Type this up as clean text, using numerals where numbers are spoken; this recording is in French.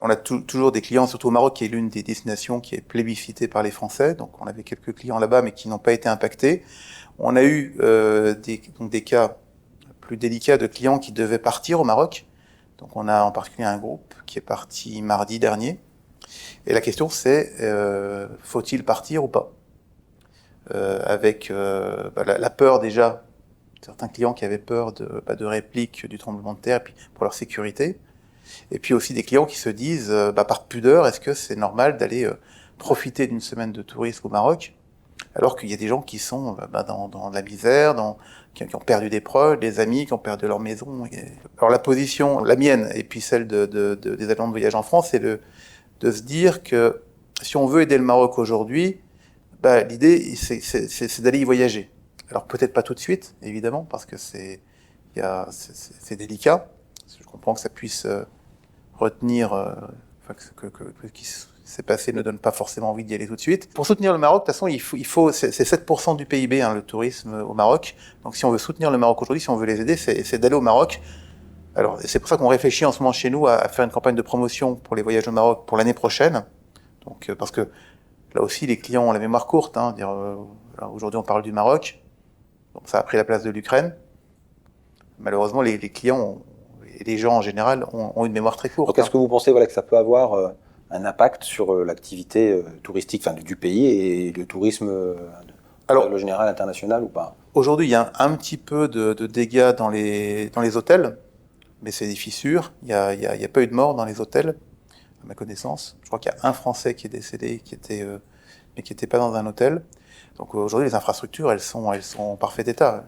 on a toujours des clients, surtout au Maroc, qui est l'une des destinations qui est plébiscitée par les Français. Donc on avait quelques clients là-bas, mais qui n'ont pas été impactés. On a eu des cas plus délicats de clients qui devaient partir au Maroc. Donc on a en particulier un groupe qui est parti mardi dernier. Et la question c'est, faut-il partir ou pas avec la peur déjà, certains clients qui avaient peur de répliques du tremblement de terre, et puis pour leur sécurité. Et puis aussi des clients qui se disent, par pudeur, est-ce que c'est normal d'aller profiter d'une semaine de tourisme au Maroc, alors qu'il y a des gens qui sont dans la misère, qui ont perdu des proches, des amis, qui ont perdu leur maison. Alors la position, la mienne, et puis celle des agents de voyage en France, c'est de se dire que si on veut aider le Maroc aujourd'hui, l'idée, c'est d'aller y voyager. Alors peut-être pas tout de suite, évidemment, parce que c'est délicat. Je comprends que ça puisse retenir, que ce qui s'est passé ne donne pas forcément envie d'y aller tout de suite. Pour soutenir le Maroc, de toute façon, c'est 7% du PIB, le tourisme au Maroc. Donc si on veut soutenir le Maroc aujourd'hui, si on veut les aider, c'est d'aller au Maroc. Alors c'est pour ça qu'on réfléchit en ce moment chez nous à faire une campagne de promotion pour les voyages au Maroc pour l'année prochaine. Donc parce que là aussi, les clients ont la mémoire courte. Aujourd'hui, on parle du Maroc. Donc ça a pris la place de l'Ukraine. Malheureusement, les clients et les gens en général ont une mémoire très courte. Donc est-ce que vous pensez que ça peut avoir un impact sur l'activité touristique du pays et le tourisme le général international ou pas? Aujourd'hui, il y a un petit peu de dégâts dans les hôtels, mais c'est des fissures. Il y a pas eu de mort dans les hôtels, à ma connaissance. Je crois qu'il y a un Français qui est décédé, mais qui était pas dans un hôtel. Donc aujourd'hui, les infrastructures, elles sont en parfait état.